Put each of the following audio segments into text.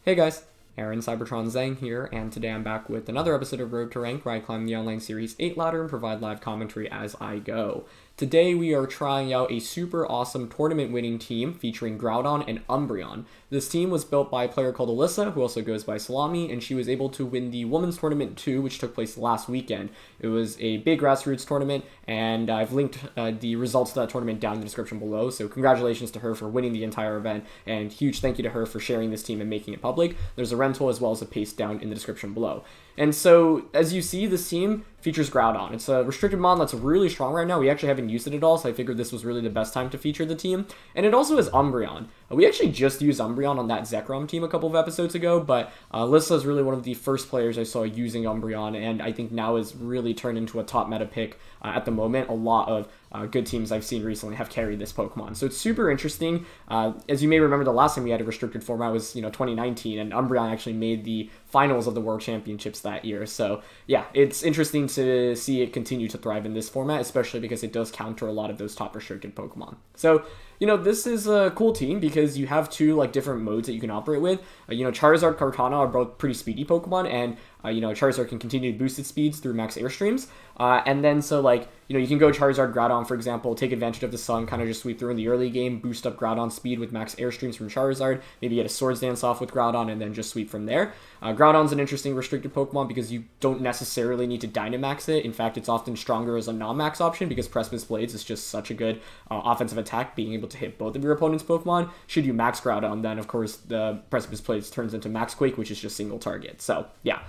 Hey guys, Aaron Cybertron Zhang here, and today I'm back with another episode of Road to Rank where I climb the online series 8 ladder and provide live commentary as I go. Today we are trying out a super awesome tournament winning team featuring Groudon and Umbreon. This team was built by a player called Elisa, who also goes by Salami, and she was able to win the Women's Tournament 2, which took place last weekend. It was a big grassroots tournament, and I've linked the results of that tournament down in the description below, so congratulations to her for winning the entire event, and huge thank you to her for sharing this team and making it public. There's a rental as well as a paste down in the description below. And so, as you see, this team features Groudon. It's a restricted mon that's really strong right now. We actually haven't used it at all, so I figured this was really the best time to feature the team. And it also has Umbreon. We actually just used Umbreon on that Zekrom team a couple of episodes ago, but Alyssa is really one of the first players I saw using Umbreon, and I think now is really turned into a top meta pick at the moment. A lot of good teams I've seen recently have carried this Pokemon. So it's super interesting. As you may remember, the last time we had a restricted format was 2019, and Umbreon actually made the finals of the World Championships that year. So yeah, it's interesting to see it continue to thrive in this format, especially because it does counter a lot of those top restricted Pokemon. So this is a cool team because you have two different modes that you can operate with. Charizard, Kartana are both pretty speedy Pokemon, and Charizard can continue to boost its speeds through max airstreams. And then you can go Charizard, Groudon, for example, take advantage of the sun, kind of just sweep through in the early game, boost up Groudon's speed with max airstreams from Charizard, maybe get a Swords Dance off with Groudon, and then just sweep from there. Groudon's an interesting restricted Pokemon because you don't necessarily need to Dynamax it. In fact, it's often stronger as a non-max option because Precipice Blades is just such a good offensive attack, being able to hit both of your opponent's Pokemon. Should you max Groudon, then of course the Precipice Blades turns into Max Quake, which is just single target. So yeah.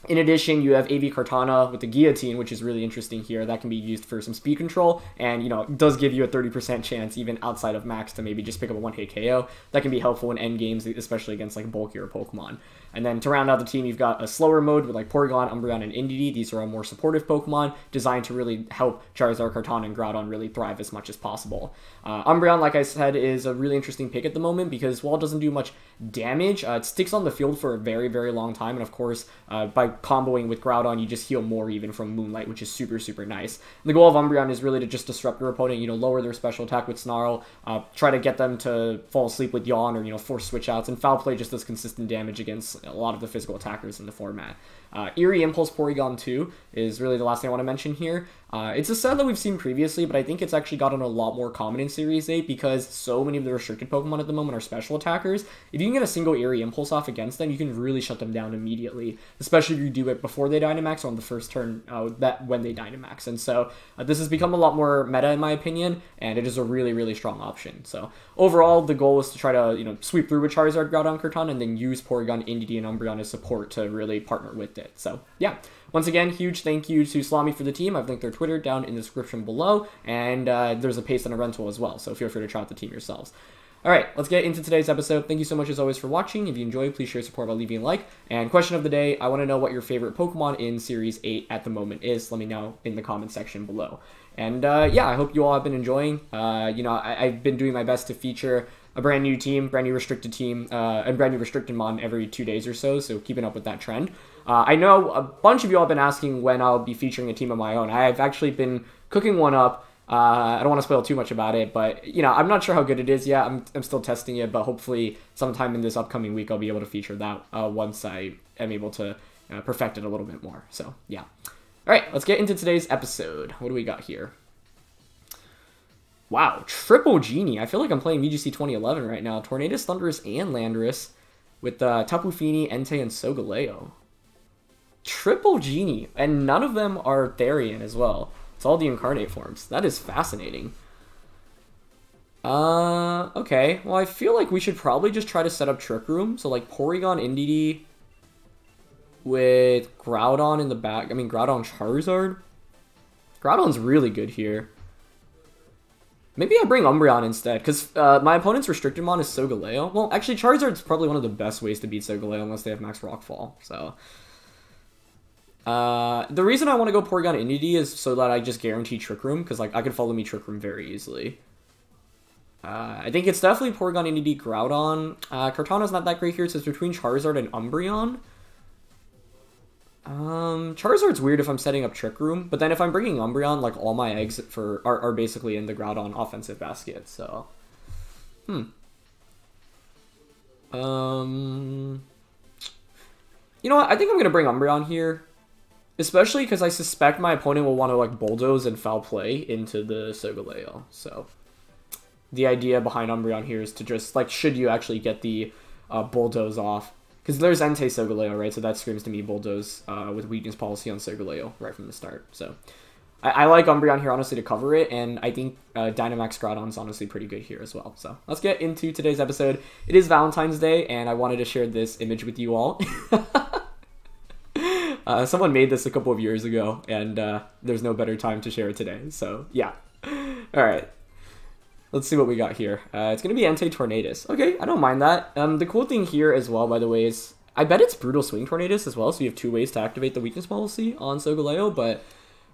In addition, you have AV Kartana with the Guillotine, which is really interesting here. That can be used for some speed control, and it does give you a 30% chance, even outside of max, to maybe just pick up a one-hit KO. That can be helpful in end games, especially against bulkier Pokemon. And then to round out the team, you've got a slower mode with Porygon, Umbreon, and Indeedee. These are all more supportive Pokemon, designed to really help Charizard, Kartana, and Groudon really thrive as much as possible. Umbreon, like I said, is a really interesting pick at the moment because while it doesn't do much damage, it sticks on the field for a very, very long time, and of course, by comboing with Groudon, you just heal more even from Moonlight, which is super, super nice. And the goal of Umbreon is really to just disrupt your opponent, lower their special attack with Snarl, try to get them to fall asleep with Yawn or, force switch outs, and Foul Play just does consistent damage against a lot of the physical attackers in the format. Eerie Impulse Porygon 2 is really the last thing I want to mention here. It's a set that we've seen previously, but I think it's actually gotten a lot more common in Series 8 because so many of the restricted Pokemon at the moment are special attackers. If you can get a single Eerie Impulse off against them, you can really shut them down immediately, especially if you do it before they Dynamax or on the first turn when they Dynamax. And so this has become a lot more meta in my opinion, and it is a really, really strong option. So overall, the goal is to try to sweep through with Charizard, Groudon, Kartana, and then use Porygon, Indeedee, and Umbreon as support to really partner with it. So yeah. Once again, huge thank you to Salami for the team. I've linked their Twitter down in the description below, and there's a paste and a rental as well, so feel free to try out the team yourselves. Alright, let's get into today's episode. Thank you so much as always for watching. If you enjoyed, please share support by leaving a like. And question of the day, I want to know what your favorite Pokemon in Series 8 at the moment is. Let me know in the comment section below. And yeah, I hope you all have been enjoying. I've been doing my best to feature a brand new team, brand new restricted team, and brand new restricted mon every 2 days or so, so keeping up with that trend. I know a bunch of you all have been asking when I'll be featuring a team of my own. I've actually been cooking one up. I don't want to spoil too much about it, but I'm not sure how good it is yet. I'm still testing it, but hopefully sometime in this upcoming week I'll be able to feature that once I am able to perfect it a little bit more. So yeah. All right, let's get into today's episode. What do we got here? Wow, Triple Genie. I feel like I'm playing VGC 2011 right now. Tornadus, Thundurus, and Landorus with Tapu, Fini, Entei, and Solgaleo. Triple Genie, and none of them are Therian as well. It's all the incarnate forms. That is fascinating. Okay. Well, I feel like we should probably just try to set up Trick Room. So, Porygon, Indeedee with Groudon in the back. I mean, Groudon, Charizard. Groudon's really good here. Maybe I bring Umbreon instead, because my opponent's restricted mon is Solgaleo. Well, actually, Charizard's probably one of the best ways to beat Solgaleo unless they have max Rockfall, so... the reason I want to go Porygon Indeedee is so that I just guarantee Trick Room, because I could follow me Trick Room very easily. I think it's definitely Porygon Indeedee, Groudon. Kartana's not that great here, so it's between Charizard and Umbreon. Charizard's weird if I'm setting up Trick Room, but then if I'm bringing Umbreon, all my eggs are basically in the Groudon offensive basket, so... You know what? I think I'm going to bring Umbreon here. Especially because I suspect my opponent will want to, like, bulldoze and foul play into the Solgaleo. So, the idea behind Umbreon here is to just, like, should you actually get the bulldoze off. Because there's Entei Solgaleo, right? So that screams to me bulldoze with weakness policy on Solgaleo right from the start. So, I like Umbreon here, honestly, to cover it. And I think Dynamax Groudon is honestly pretty good here as well. So, let's get into today's episode. It is Valentine's Day, and I wanted to share this image with you all. Someone made this a couple of years ago, and there's no better time to share it today. So, yeah. Alright. Let's see what we got here. It's going to be Entei Tornadus. Okay, I don't mind that. The cool thing here as well, by the way, is I bet it's Brutal Swing Tornadus as well, so you have 2 ways to activate the weakness policy on Solgaleo, but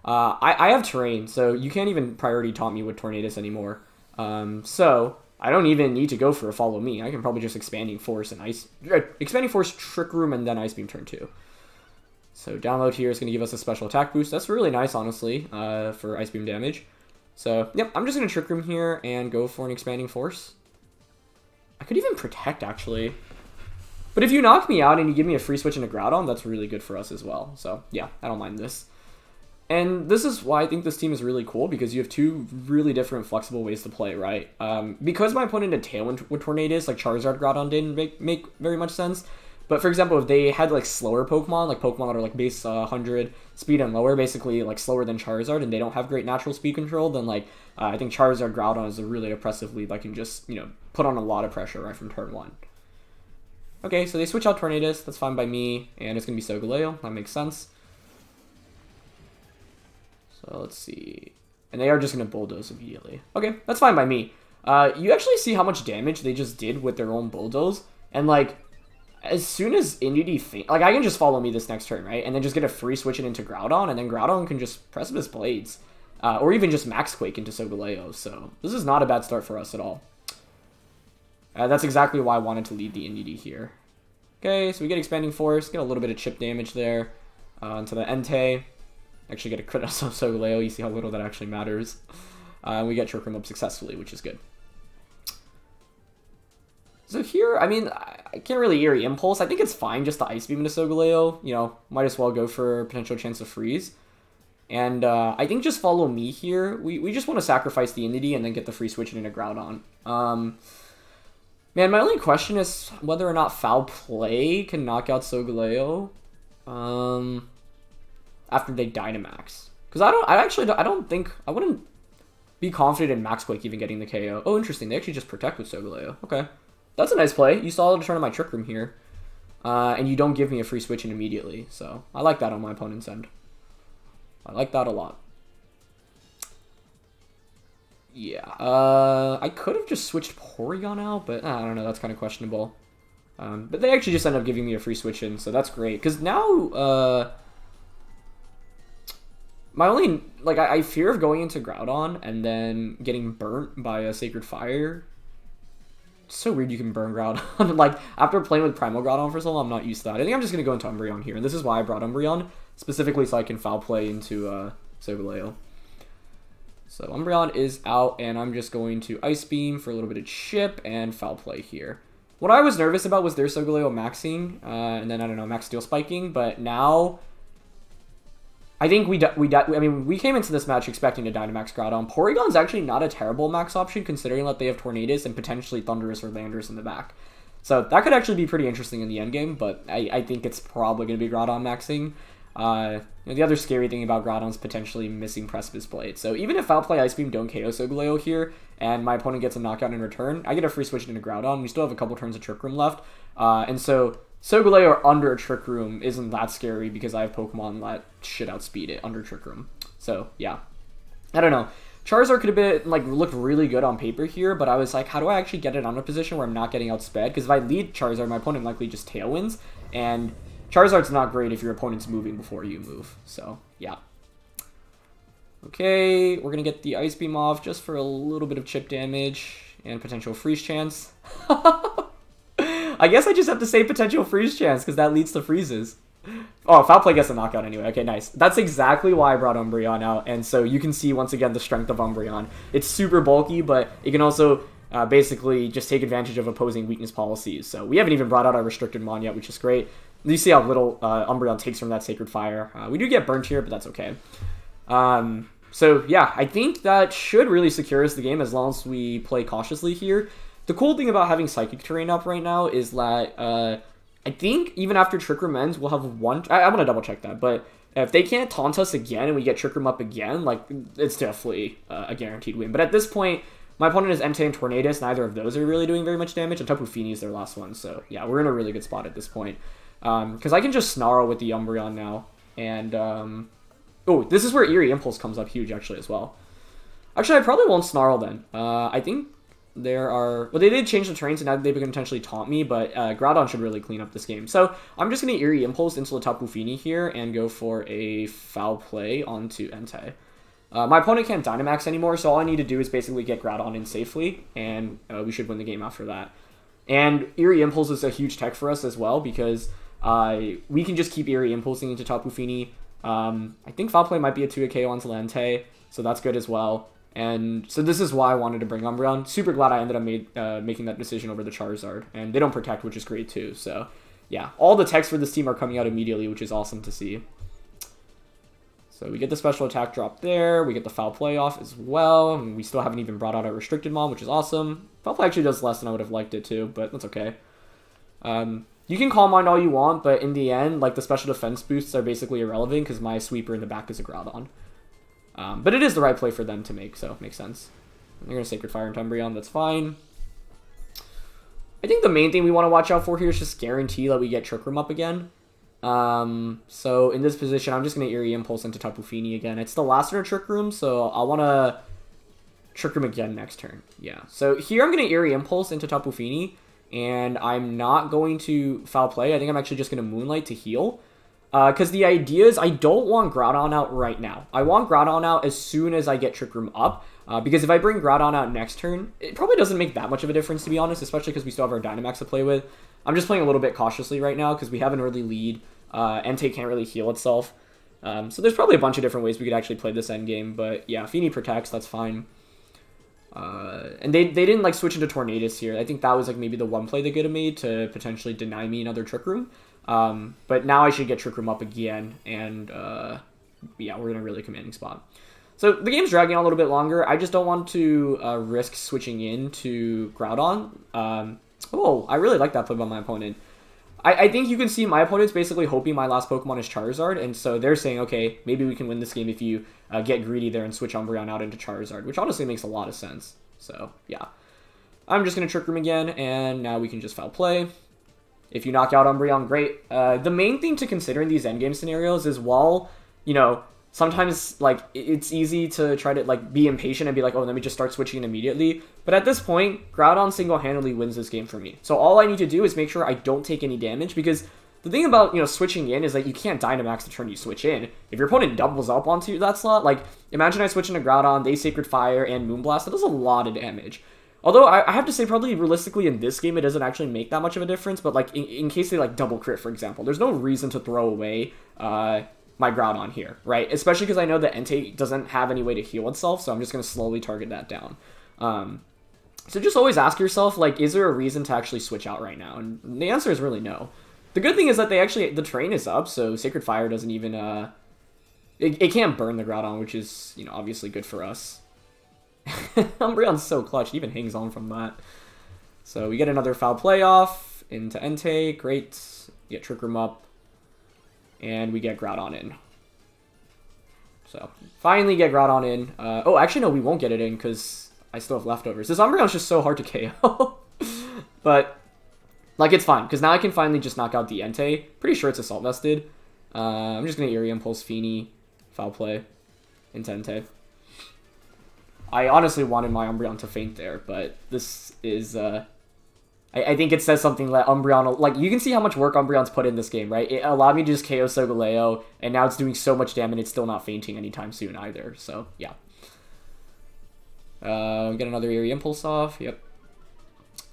I have Terrain, so you can't even priority taunt me with Tornadus anymore. So, I don't even need to go for a Follow Me. I can probably just Expanding Force and Expanding Force, Trick Room, and then Ice Beam turn 2. So download here is going to give us a special attack boost. That's really nice, honestly, for Ice Beam damage. So, yep, I'm just going to Trick Room here and go for an Expanding Force. I could even Protect, actually. But if you knock me out and you give me a free switch into Groudon, that's really good for us as well. So, yeah, I don't mind this. And this is why I think this team is really cool, because you have 2 really different flexible ways to play, right? Because my opponent had Tailwind with Tornadus, like Charizard Groudon didn't make very much sense. But for example, if they had like slower Pokemon, like Pokemon that are like base 100 speed and lower, basically like slower than Charizard, and they don't have great natural speed control, then like I think Charizard Groudon is a really oppressive lead that can just, you know, put on a lot of pressure right from turn 1. Okay, so they switch out Tornadus, that's fine by me, and it's going to be Solgaleo, that makes sense. So let's see, and they are just going to Bulldoze immediately. Okay, that's fine by me. You actually see how much damage they just did with their own Bulldoze, and like, as soon as Indeedee like, I can just Follow Me this next turn, right? And then just get a free switch it into Groudon, and then Groudon can just Precipice Blades. Or even just Max Quake into Solgaleo, so this is not a bad start for us at all. That's exactly why I wanted to lead the Indeedee here. Okay, so we get Expanding Force, get a little bit of chip damage there into the Entei. Actually get a crit on Solgaleo, you see how little that actually matters. We get Trick Room up successfully, which is good. So here, I mean, I can't really Eerie Impulse. I think it's fine just to Ice Beam into Solgaleo. You know, might as well go for potential chance of freeze. And I think just Follow Me here. We just want to sacrifice the Indeedee and then get the free switch into Groudon. Man, my only question is whether or not Foul Play can knock out Solgaleo after they Dynamax. Because I don't think, I wouldn't be confident in Max Quake even getting the KO. Oh, interesting. They actually just Protect with Solgaleo. Okay. That's a nice play. You saw the turn of my Trick Room here. And you don't give me a free switch in immediately. So, I like that on my opponent's end. I like that a lot. Yeah. I could have just switched Porygon out, but I don't know. That's kind of questionable. But they actually just ended up giving me a free switch in, so that's great. Because now, my only, like, I fear of going into Groudon and then getting burnt by a Sacred Fire. It's so weird you can burn Groudon. Like, after playing with Primal Groudon for so long, I'm not used to that. I think I'm just going to go into Umbreon here. And this is why I brought Umbreon, specifically so I can Foul Play into Solgaleo. So Umbreon is out, and I'm just going to Ice Beam for a little bit of chip and Foul Play here. What I was nervous about was their Solgaleo maxing, and then, I don't know, Max Steel spiking, but now I think we came into this match expecting to Dynamax Groudon. Porygon's actually not a terrible max option, considering that they have Tornadus and potentially Thundurus or Landorus in the back. So that could actually be pretty interesting in the endgame, but I think it's probably going to be Groudon maxing. The other scary thing about Groudon is potentially missing Precipice Blade. So even if Foul Play Ice Beam don't KO Solgaleo here, and my opponent gets a knockout in return, I get a free switch into Groudon. We still have a couple turns of Trick Room left. And so Solgaleo under a Trick Room isn't that scary because I have Pokemon that should outspeed it under Trick Room. So, yeah. I don't know. Charizard could have been, like, looked really good on paper here, but I was like, how do I actually get it on a position where I'm not getting outsped? Because if I lead Charizard, my opponent likely just Tailwinds, and Charizard's not great if your opponent's moving before you move. So, yeah. Okay, we're going to get the Ice Beam off just for a little bit of chip damage and potential freeze chance. I guess I just have to say potential freeze chance because that leads to freezes. Oh, Foul Play gets a knockout anyway. Okay, nice. That's exactly why I brought Umbreon out, and so you can see once again the strength of Umbreon. It's super bulky, but it can also basically just take advantage of opposing weakness policies. So we haven't even brought out our restricted Mon yet, which is great. You see how little Umbreon takes from that Sacred Fire. We do get burnt here, but that's okay. So yeah, I think that should really secure us the game as long as we play cautiously here. The cool thing about having Psychic Terrain up right now is that I think even after Trick Room ends, we'll have one... I want to double check that, but if they can't taunt us again and we get Trick Room up again, like, it's definitely a guaranteed win. But at this point, my opponent is Entei and Tornadus. Neither of those are really doing very much damage, and Tapu Fini is their last one. So yeah, we're in a really good spot at this point. Because I can just Snarl with the Umbreon now. And, oh, this is where Eerie Impulse comes up huge, actually, as well. Actually, I probably won't Snarl then. I think there are... Well, they did change the terrain, so now they can potentially taunt me, but Groudon should really clean up this game. So I'm just going to Eerie Impulse into the Tapu Fini here and go for a Foul Play onto Entei. My opponent can't Dynamax anymore, so all I need to do is basically get Groudon in safely, and we should win the game after that. And Eerie Impulse is a huge tech for us as well, because we can just keep Eerie Impulsing into Tapu Fini. I think Foul Play might be a 2 KO onto Entei, so that's good as well. And so this is why I wanted to bring Umbreon. Super glad I ended up making that decision over the Charizard. And they don't protect, which is great too. So yeah, all the techs for this team are coming out immediately, which is awesome to see. So we get the special attack drop there. We get the Foul Play off as well. And we still haven't even brought out a Restricted Mon, which is awesome. Foul Play actually does less than I would have liked it to, but that's okay. You can Calm Mind all you want, but in the end, like, the special defense boosts are basically irrelevant because my sweeper in the back is a Groudon. But it is the right play for them to make, so it makes sense. They're going to Sacred Fire into Umbreon, that's fine. I think the main thing we want to watch out for here is just guarantee that we get Trick Room up again. So in this position, I'm just going to Eerie Impulse into Tapu Fini again. It's the last turn of Trick Room, so I want to Trick Room again next turn. Yeah, so here I'm going to Eerie Impulse into Tapu Fini, and I'm not going to Foul Play. I think I'm actually just going to Moonlight to heal. Because the idea is I don't want Groudon out right now. I want Groudon out as soon as I get Trick Room up. Because if I bring Groudon out next turn, it probably doesn't make that much of a difference, to be honest, especially because we still have our Dynamax to play with. I'm just playing a little bit cautiously right now because we have an early lead. Entei can't really heal itself. So there's probably a bunch of different ways we could actually play this endgame. But yeah, Fini protects, that's fine. And they didn't like switch into Tornadus here. I think that was like maybe the one play they could have made to potentially deny me another Trick Room. But now I should get Trick Room up again, and yeah, we're in a really commanding spot. So the game's dragging on a little bit longer. I just don't want to risk switching into Groudon. Oh, I really like that play by my opponent. I think you can see my opponent's basically hoping my last Pokemon is Charizard, and so they're saying, okay, maybe we can win this game if you get greedy there and switch Umbreon out into Charizard, which honestly makes a lot of sense. So, yeah. I'm just going to Trick Room again, and now we can just Foul Play. If you knock out Umbreon, great. The main thing to consider in these endgame scenarios is while, you know, sometimes, like, it's easy to try to, like, be impatient and be like, oh, let me just start switching immediately. But at this point, Groudon single-handedly wins this game for me. So all I need to do is make sure I don't take any damage, because the thing about, you know, switching in is that you can't Dynamax the turn you switch in. If your opponent doubles up onto that slot, like, imagine I switch into Groudon, they Sacred Fire and Moonblast, that does a lot of damage. Although, I have to say, probably realistically in this game, it doesn't actually make that much of a difference, but, like, in case they, like, double crit, for example, there's no reason to throw away, my Groudon here, right? Especially because I know that Entei doesn't have any way to heal itself, so I'm just going to slowly target that down. So just always ask yourself, like, is there a reason to actually switch out right now? And the answer is really no. The good thing is that the terrain is up, so Sacred Fire doesn't even, it can't burn the Groudon, which is, you know, obviously good for us. Umbreon's so clutch, he even hangs on from that. So we get another Foul Play off into Entei, great. Get Trick Room up. And we get Groudon in. So, finally get Groudon in. Oh, actually, no, we won't get it in because I still have leftovers. This Umbreon's just so hard to KO. But, like, it's fine, because now I can finally just knock out the Entei. Pretty sure it's Assault Vested. I'm just going to Eerie Impulse Fini, Foul Play, into Entei. I honestly wanted my Umbreon to faint there, but this is, I think it says something that Umbreon, like, you can see how much work Umbreon's put in this game, right? It allowed me to just KO Solgaleo, and now it's doing so much damage, and it's still not fainting anytime soon either, so, yeah. Get another Eerie Impulse off, yep.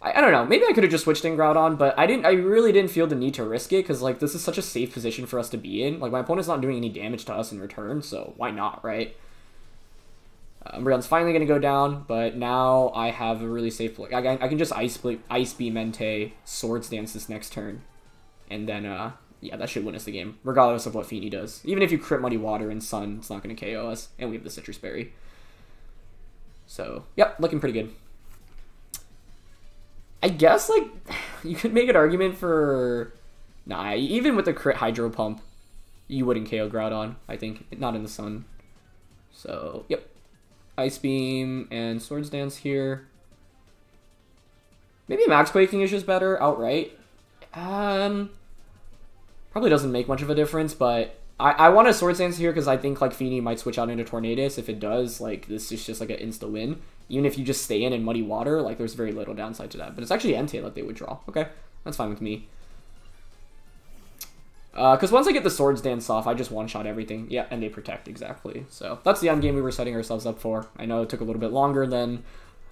I don't know, maybe I could have just switched in Groudon, but I really didn't feel the need to risk it, because, like, this is such a safe position for us to be in. Like, my opponent's not doing any damage to us in return, so why not, right? Umbreon's finally going to go down, but now I have a really safe play. I can just Ice Beam Entei, Swords Dance this next turn, and then, yeah, that should win us the game, regardless of what Fini does. Even if you crit Muddy Water and Sun, it's not going to KO us, and we have the Citrus Berry. So, yep, looking pretty good. I guess, like, you could make an argument for... Nah, even with the crit Hydro Pump, you wouldn't KO Groudon, I think. Not in the Sun. So, yep. Ice Beam and Swords Dance here. Maybe Max Quaking is just better outright. Probably doesn't make much of a difference, but I want a Swords Dance here because I think like Fini might switch out into Tornadus. If it does, like this is just like an insta win. Even if you just stay in Muddy Water, like there's very little downside to that. But it's actually Entei that they would draw. Okay, that's fine with me. Because once I get the Swords Dance off, I just one-shot everything. Yeah, and they protect, exactly. So that's the end game we were setting ourselves up for. I know it took a little bit longer than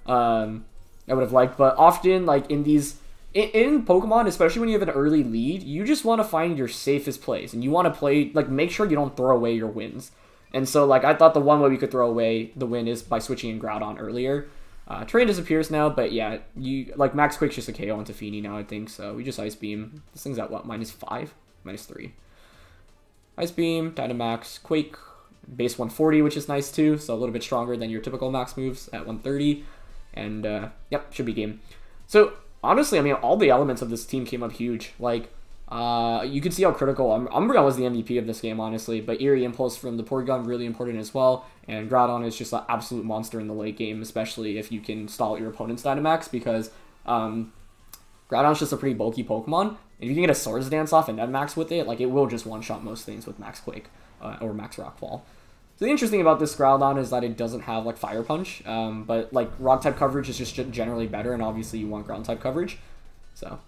I would have liked, but often, like, in Pokemon, especially when you have an early lead, you just want to find your safest plays, and you want to play, like, make sure you don't throw away your wins. And so, like, I thought the one way we could throw away the win is by switching in Groudon earlier. Terrain disappears now, but yeah, like, Max Quake's just a KO onto Fini now, I think, so we just Ice Beam. This thing's at, what, -5? -3. Ice Beam, Dynamax, Quake, base 140, which is nice too, so a little bit stronger than your typical max moves at 130. And, yep, should be game. So, honestly, I mean, all the elements of this team came up huge. Like, you can see how critical Umbreon was the MVP of this game, honestly, but Eerie Impulse from the Porygon really important as well, and Groudon is just an absolute monster in the late game, especially if you can stall your opponent's Dynamax, because Groudon's just a pretty bulky Pokemon. If you can get a Swords Dance off and then Max with it, like, it will just one-shot most things with Max Quake or Max Rockfall. So the interesting about this Groudon is that it doesn't have, like, Fire Punch, but, like, Rock-type coverage is just generally better, and obviously you want Ground-type coverage. So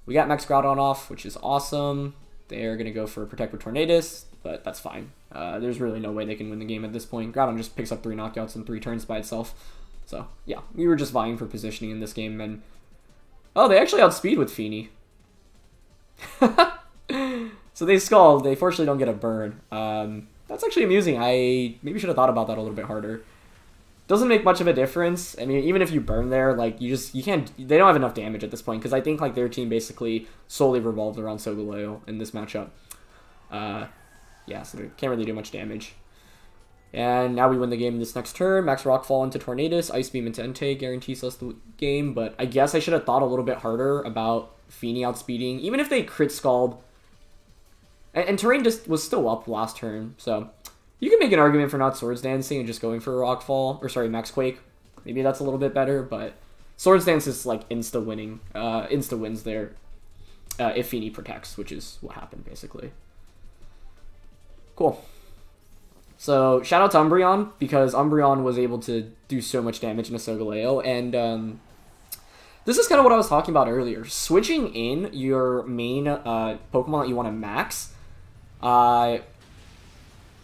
we got Max Groudon off, which is awesome. They're going to go for Protect with Tornadus, but that's fine. There's really no way they can win the game at this point. Groudon just picks up 3 knockouts in 3 turns by itself. So, yeah, we were just vying for positioning in this game, and... Oh, they actually outspeed with Fini. So they Scald. They fortunately don't get a burn. That's actually amusing. I maybe should have thought about that a little bit harder. Doesn't make much of a difference. I mean, even if you burn there, like, you can't... They don't have enough damage at this point, because I think, like, their team basically solely revolved around Solgaleo in this matchup. Yeah, so they can't really do much damage. And now we win the game this next turn. Max Rockfall into Tornadus. Ice Beam into Entei guarantees us the game. But I guess I should have thought a little bit harder about Fini outspeeding. Even if they crit Scald. And Terrain just was still up last turn. So you can make an argument for not Swords Dancing and just going for a Rockfall. Or sorry, Max Quake. Maybe that's a little bit better. But Swords Dance is like insta-winning. Insta-wins there. If Fini protects, which is what happened basically. Cool. So, shout out to Umbreon, because Umbreon was able to do so much damage in a Solgaleo, and this is kind of what I was talking about earlier. Switching in your main Pokemon that you want to max,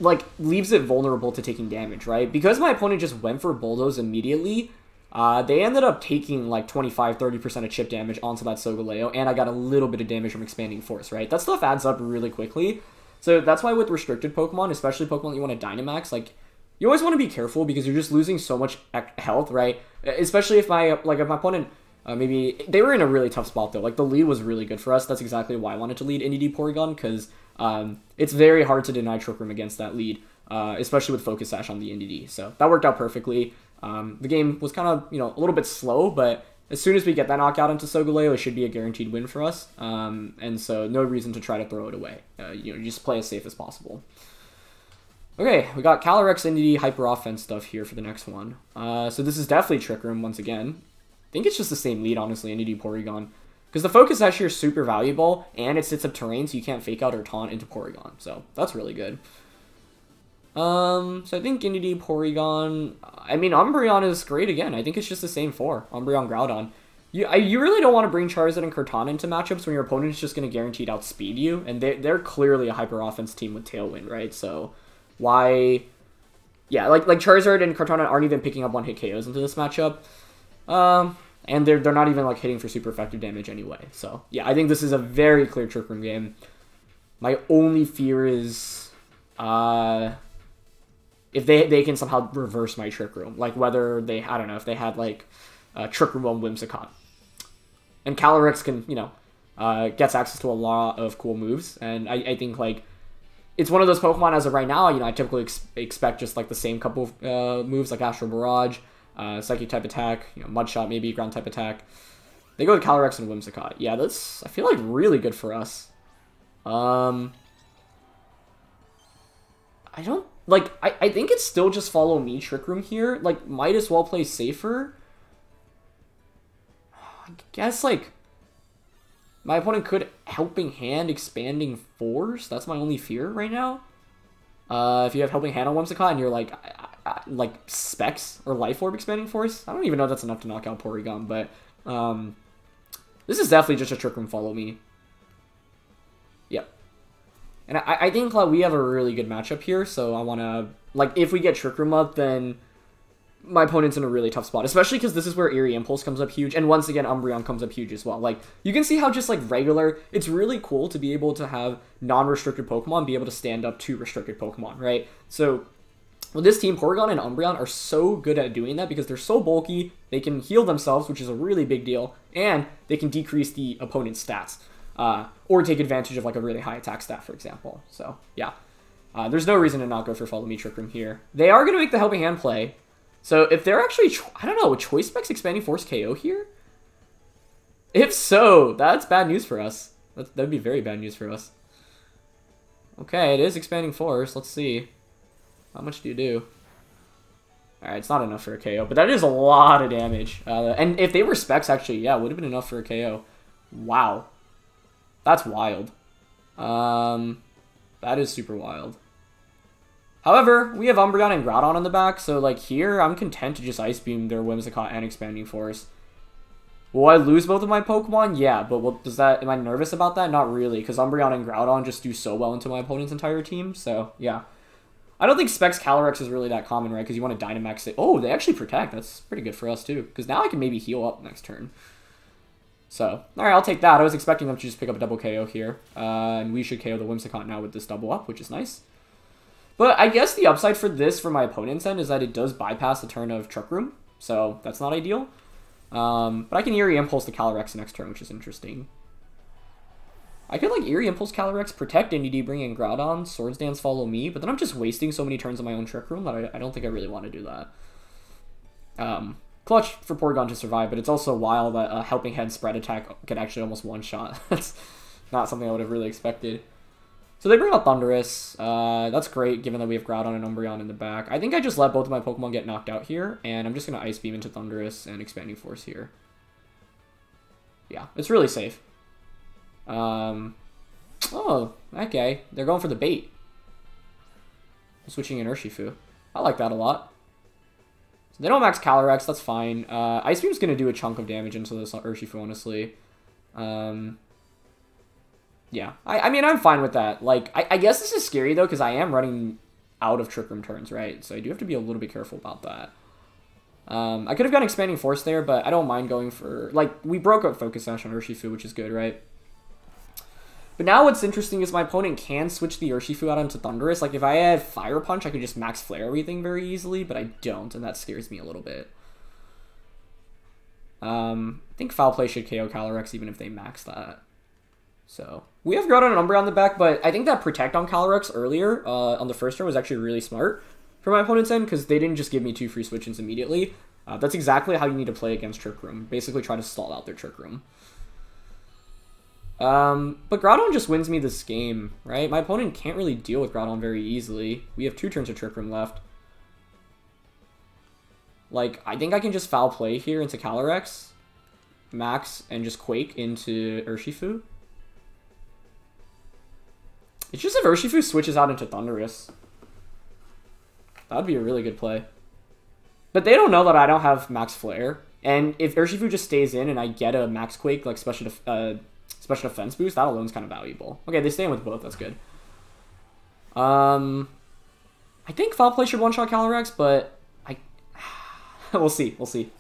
like, leaves it vulnerable to taking damage, right? Because my opponent just went for Bulldoze immediately, they ended up taking, like, 25-30% of chip damage onto that Solgaleo, and I got a little bit of damage from Expanding Force, right? That stuff adds up really quickly. So that's why with restricted Pokemon, especially Pokemon that you want to Dynamax, like, you always want to be careful because you're just losing so much health, right? Especially if my opponent, maybe, they were in a really tough spot though. Like, the lead was really good for us. That's exactly why I wanted to lead Indeedee Porygon, because it's very hard to deny Trick Room against that lead, especially with Focus Sash on the Indeedee. So that worked out perfectly. The game was kind of, a little bit slow, but as soon as we get that knockout into Solgaleo, it should be a guaranteed win for us. And so no reason to try to throw it away. Just play as safe as possible. Okay, we got Calyrex, Indeedee, Hyper Offense stuff here for the next one. So this is definitely Trick Room once again. I think it's just the same lead, honestly, Indeedee Porygon. Because the Focus Sash here is super valuable, and it sits up Terrain, so you can't Fake Out or Taunt into Porygon. So that's really good. So I think Indeedee, Porygon... I mean, Umbreon is great again. I think it's just the same 4. Umbreon, Groudon. You really don't want to bring Charizard and Cortana into matchups when your opponent is just going to guaranteed outspeed you. And they're clearly a Hyper Offense team with Tailwind, right? So why... Yeah, like Charizard and Cortana aren't even picking up one-hit KOs into this matchup. And they're not even, like, hitting for super effective damage anyway. So, yeah, I think this is a very clear Trick Room game. My only fear is... if they can somehow reverse my Trick Room. Like, whether they, I don't know, if they had, like, Trick Room on Whimsicott. And Calyrex can, you know, gets access to a lot of cool moves. And I think, like, it's one of those Pokemon as of right now, you know, I typically expect just, like, the same couple of moves, like Astral Barrage, Psychic-type attack, you know, Mud Shot maybe, Ground-type attack. They go to Calyrex and Whimsicott. Yeah, that's, I feel like, really good for us. I don't, like, I think it's still just follow me Trick Room here. Like, might as well play safer. I guess, like, my opponent could Helping Hand Expanding Force. That's my only fear right now. If you have Helping Hand on Whimsicott and you're like Specs or Life Orb Expanding Force, I don't even know if that's enough to knock out Porygon, but this is definitely just a Trick Room follow me. Yep. And I think like, we have a really good matchup here, so I want to, like, if we get Trick Room up, then my opponent's in a really tough spot, especially because this is where Eerie Impulse comes up huge, and once again, Umbreon comes up huge as well. Like, you can see how just, like, regular, it's really cool to be able to have non-restricted Pokemon be able to stand up to restricted Pokemon, right? So, with this team, Porygon and Umbreon are so good at doing that because they're so bulky, they can heal themselves, which is a really big deal, and they can decrease the opponent's stats, or take advantage of, like, a really high attack stat, for example. So, yeah. There's no reason to not go for Follow Me Trick Room here. They are going to make the Helping Hand play. So if they're actually, I don't know, would Choice Specs Expanding Force KO here? If so, that's bad news for us. That would be very bad news for us. Okay, it is Expanding Force. Let's see. How much do you do? Alright, it's not enough for a KO, but that is a lot of damage. And if they were Specs, actually, yeah, it would have been enough for a KO. Wow. That's wild. That is super wild. However, we have Umbreon and Groudon in the back, so, like, here, I'm content to just Ice Beam their Whimsicott and Expanding Force. Will I lose both of my Pokemon? Yeah, but what does that, am I nervous about that? Not really, because Umbreon and Groudon just do so well into my opponent's entire team, so, yeah. I don't think Specs Calyrex is really that common, right, because you want to Dynamax it. Oh, they actually protect. That's pretty good for us, too, because now I can maybe heal up next turn. So, alright, I'll take that. I was expecting them to just pick up a double KO here, and we should KO the Whimsicott now with this double up, which is nice. But I guess the upside for this, from my opponent's end, is that it does bypass the turn of Trick Room, so that's not ideal. But I can Eerie Impulse the Calyrex next turn, which is interesting. I could, like, Eerie Impulse Calyrex, protect Indeedee, bring in Groudon, Swords Dance, follow me, but then I'm just wasting so many turns on my own Trick Room that I don't think I really want to do that. Clutch for Porygon to survive, but it's also wild that a Helping Hand Spread attack could actually almost one-shot. That's not something I would have really expected. So they bring out Thundurus. That's great, given that we have Groudon and Umbreon in the back. I think I just let both of my Pokemon get knocked out here, and I'm just going to Ice Beam into Thundurus and Expanding Force here. Yeah, it's really safe. Oh, okay. They're going for the bait. Switching in Urshifu. I like that a lot. So they don't max Calyrex, that's fine. Ice Beam's going to do a chunk of damage into this Urshifu, honestly. Yeah, I mean, I'm fine with that. Like, I guess this is scary, though, because I am running out of Trick Room turns, right? So I do have to be a little bit careful about that. I could have gone Expanding Force there, but I don't mind going for... Like, we broke up Focus Sash on Urshifu, which is good, right? But now what's interesting is my opponent can switch the Urshifu out onto Thundurus. Like, if I had Fire Punch, I could just Max Flare everything very easily, but I don't, and that scares me a little bit. I think Foul Play should KO Calyrex even if they max that. So, we have Groudon and Umbreon on the back, but I think that Protect on Calyrex earlier, on the first turn, was actually really smart for my opponent's end, because they didn't just give me 2 free switch-ins immediately. That's exactly how you need to play against Trick Room. Basically try to stall out their Trick Room. But Groudon just wins me this game, right? My opponent can't really deal with Groudon very easily. We have 2 turns of Trick Room left. Like, I think I can just Foul Play here into Calyrex, Max, and just Quake into Urshifu. It's just if Urshifu switches out into Thundurus. That would be a really good play. But they don't know that I don't have Max Flare. And if Urshifu just stays in and I get a Max Quake, like special defense boost, that alone is kind of valuable. Okay, they stay in with both. That's good. I think Foul Play should one-shot Calyrex, but we'll see. We'll see.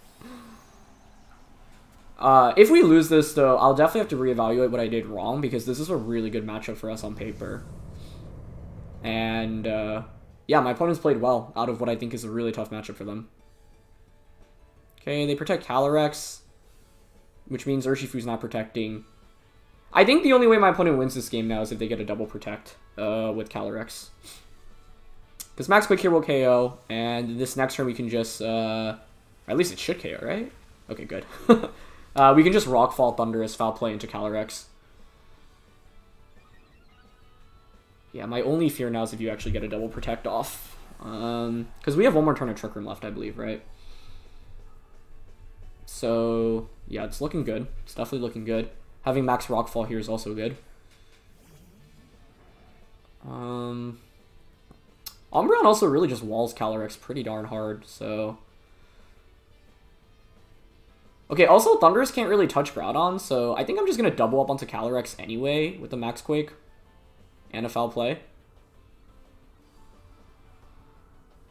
If we lose this, though, I'll definitely have to reevaluate what I did wrong, because this is a really good matchup for us on paper. And, yeah, my opponents played well out of what I think is a really tough matchup for them. Okay, they protect Calyrex, which means Urshifu's not protecting. I think the only way my opponent wins this game now is if they get a double protect with Calyrex. Because Max Quick here will KO, and this next turn we can just, at least it should KO, right? Okay, good. We can just Rockfall, Thundurus, Foul Play into Calyrex. Yeah, my only fear now is if you actually get a double protect off. Because we have one more turn of Trick Room left, I believe, right? So, yeah, it's looking good. It's definitely looking good. Having Max Rockfall here is also good. Umbreon also really just walls Calyrex pretty darn hard, so... Okay, also Thundurus can't really touch Groudon, so I think I'm just going to double up onto Calyrex anyway with the Max Quake and a Foul Play.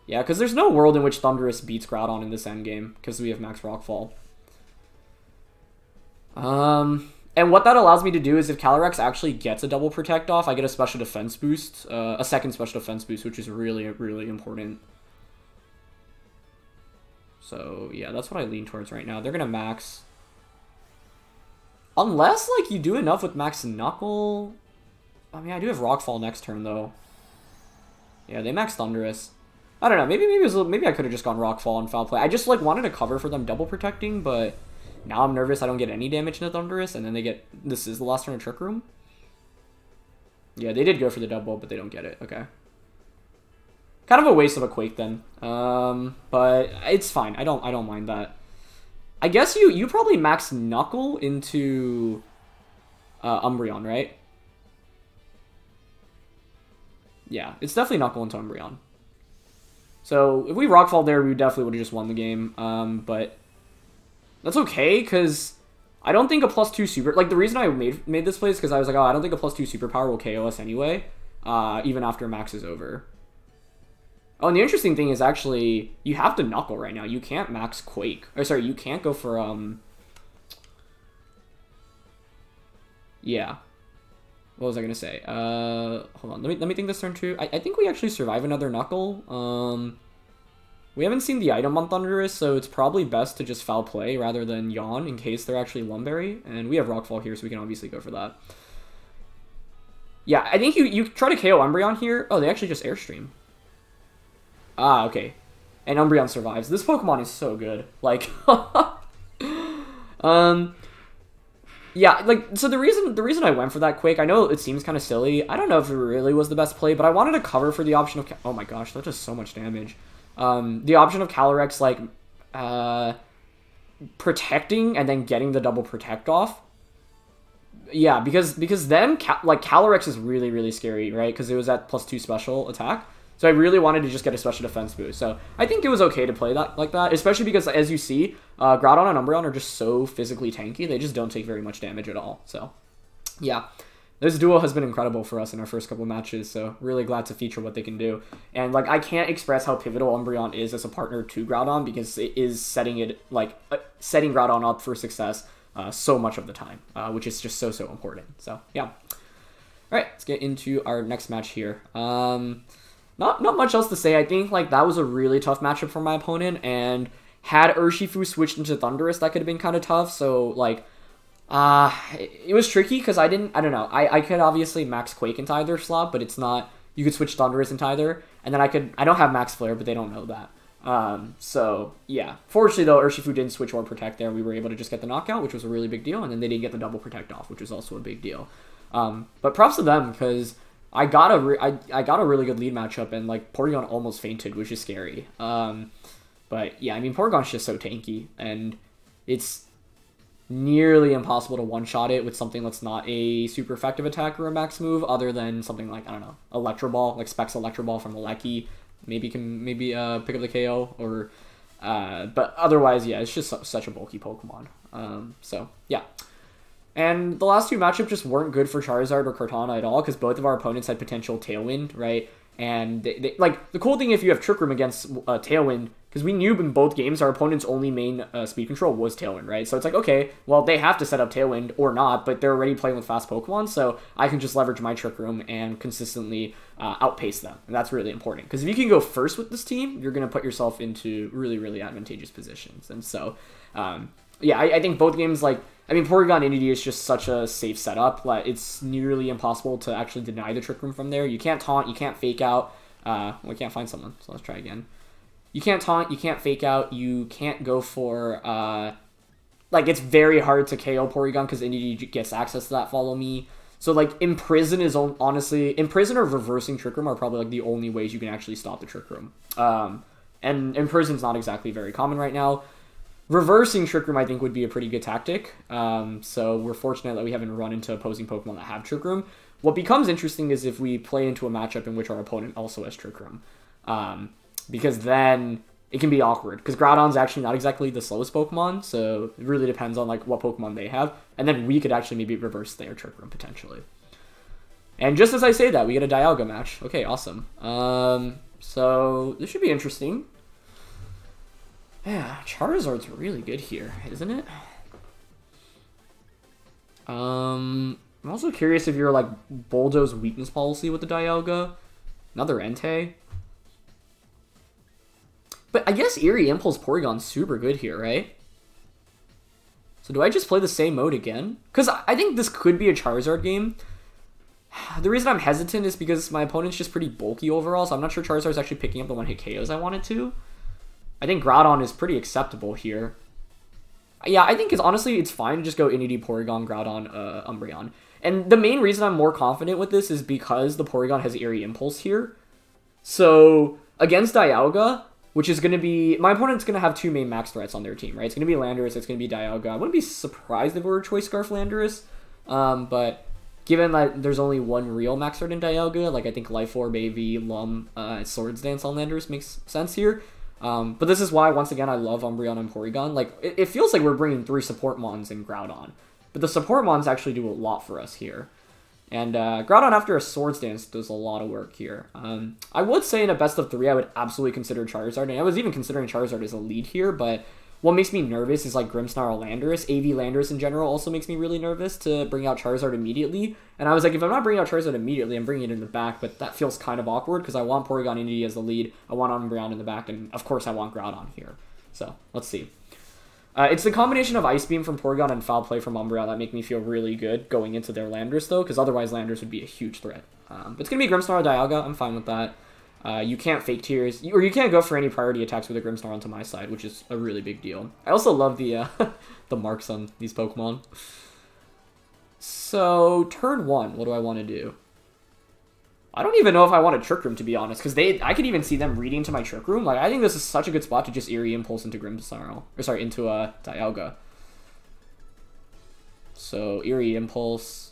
Yeah, because there's no world in which Thundurus beats Groudon in this endgame, because we have Max Rockfall. And what that allows me to do is if Calyrex actually gets a double protect off, I get a special defense boost, a second special defense boost, which is really, really important. So, yeah, that's what I lean towards right now. They're going to max. Unless, like, you do enough with Max Knuckle. I mean, I do have Rockfall next turn, though. Yeah, they max Thundurus. I don't know. Maybe I could have just gone Rockfall and Foul Play. I just, like, wanted to cover for them double protecting, but now I'm nervous I don't get any damage into Thundurus, and then they get... This is the last turn of Trick Room? Yeah, they did go for the double, but they don't get it. Okay. Kind of a waste of a Quake then. But it's fine. I don't mind that. I guess you probably max Knuckle into Umbreon, right? Yeah, it's definitely Knuckle into Umbreon. So if we Rockfall there, we definitely would have just won the game. But that's okay, because I don't think a +2 super... Like, the reason I made this play is because I was like, oh, I don't think a +2 superpower will KO us anyway, even after max is over. Oh, and the interesting thing is actually, you have to Knuckle right now. You can't max Quake. Or, sorry, you can't go for, yeah. What was I going to say? Hold on. Let me think this turn too. I think we actually survive another Knuckle. We haven't seen the item on Thundurus, so it's probably best to just Foul Play rather than Yawn in case they're actually Lumberry. And we have Rockfall here, so we can obviously go for that. Yeah, I think you try to KO Umbreon here. Oh, they actually just Airstream. Ah, okay. And Umbreon survives. This Pokemon is so good. Like, yeah, like, so the reason I went for that Quake, I know it seems kind of silly. I don't know if it really was the best play, but I wanted to cover for the option of... Oh my gosh, that does so much damage. The option of Calyrex, like, protecting and then getting the double protect off. Yeah, because then, like, Calyrex is really, really scary, right? Because it was at +2 special attack. So I really wanted to just get a special defense boost. So I think it was okay to play that like that, especially because, as you see, Groudon and Umbreon are just so physically tanky. They just don't take very much damage at all. So, yeah. This duo has been incredible for us in our first couple of matches, so really glad to feature what they can do. And, like, I can't express how pivotal Umbreon is as a partner to Groudon, because it is setting Groudon up for success so much of the time, which is just so important. So, yeah. Alright, let's get into our next match here. Not much else to say. I think, like, that was a really tough matchup for my opponent, and had Urshifu switched into Thundurus, that could have been kind of tough. So, like, it was tricky because I don't know. I could obviously max Quake into either slot, but it's not. You could switch Thundurus into either, and then I don't have max Flare, but they don't know that. So, yeah. Fortunately, though, Urshifu didn't switch or protect there. We were able to just get the knockout, which was a really big deal, and then they didn't get the double protect off, which was also a big deal. But props to them, because I got a really good lead matchup, and, like, Porygon almost fainted, which is scary. But yeah, I mean, Porygon's just so tanky, and it's nearly impossible to one-shot it with something that's not a super effective attack or a max move, other than something like, I don't know, Electro Ball, like Specs Electro Ball from Alecki. Maybe pick up the KO, or but otherwise, yeah, it's just such a bulky Pokemon. So yeah. And the last two matchups just weren't good for Charizard or Cortana at all, because both of our opponents had potential Tailwind, right? And they like, the cool thing, if you have Trick Room against Tailwind, Because we knew in both games our opponent's only main speed control was Tailwind, right? So it's like, okay, well, they have to set up Tailwind or not, but they're already playing with fast Pokemon, so I can just leverage my Trick Room and consistently outpace them. And that's really important. Because if you can go first with this team, you're going to put yourself into really, really advantageous positions. And so, yeah, I think both games, like, I mean, Porygon Indeedee is just such a safe setup. Like, it's nearly impossible to actually deny the Trick Room from there. You can't taunt, you can't fake out. We can't find someone, so let's try again. You can't taunt, you can't fake out, you can't go for, like, it's very hard to KO Porygon because Indeedee gets access to that Follow Me. So, like, Imprison is honestly, Imprison or reversing Trick Room are probably, like, the only ways you can actually stop the Trick Room. And Imprison's not exactly very common right now. Reversing Trick Room, I think, would be a pretty good tactic. So we're fortunate that we haven't run into opposing Pokemon that have Trick Room. What becomes interesting is if we play into a matchup in which our opponent also has Trick Room. Because then it can be awkward. Because Groudon's actually not exactly the slowest Pokemon, so it really depends on like what Pokemon they have. And then we could actually maybe reverse their Trick Room, potentially. And just as I say that, we get a Dialga match. Okay, awesome. So this should be interesting. Yeah, Charizard's really good here, isn't it? I'm also curious if you're like Boldo's weakness policy with the Dialga. Another Entei. But I guess Eerie Impulse Porygon's super good here, right? So do I just play the same mode again? Because I think this could be a Charizard game. The reason I'm hesitant is because my opponent's just pretty bulky overall, so I'm not sure Charizard's actually picking up the one-hit KOs I want it to. I think Groudon is pretty acceptable here. Yeah, I think honestly it's fine to just go Indeedee, Porygon, Groudon, Umbreon. And the main reason I'm more confident with this is because the Porygon has Eerie Impulse here. So against Dialga, which is going to be... My opponent's going to have two main max threats on their team, right? It's going to be Landorus, it's going to be Dialga. I wouldn't be surprised if it were Choice Scarf Landorus. But given that there's only one real max threat in Dialga, like I think Life Orb, AV, Lum, Swords Dance on Landorus makes sense here. But this is why, once again, I love Umbreon and Porygon. Like, it feels like we're bringing 3 support mons in Groudon. But the support mons actually do a lot for us here. And Groudon, after a Swords Dance, does a lot of work here. I would say in a best of 3, I would absolutely consider Charizard. And I was even considering Charizard as a lead here, but what makes me nervous is like Grimmsnarl Landorus. AV Landorus in general also makes me really nervous to bring out Charizard immediately. And I was like, if I'm not bringing out Charizard immediately, I'm bringing it in the back, but that feels kind of awkward because I want Porygon Indeedee as the lead, I want Umbreon in the back, and of course I want Groudon here. So, let's see. It's the combination of Ice Beam from Porygon and Foul Play from Umbreon that make me feel really good going into their Landorus, though, because otherwise Landorus would be a huge threat. But it's going to be Grimmsnarl Dialga, I'm fine with that. You can't fake Tears, or you can't go for any priority attacks with a Grimmsnarl onto my side, which is a really big deal. I also love the the marks on these Pokemon. So, turn 1, what do I want to do? I don't even know if I want a Trick Room, to be honest, because I could even see them reading to my Trick Room. Like, I think this is such a good spot to just Eerie Impulse into Grimmsnarl, or sorry, into Dialga. So, Eerie Impulse,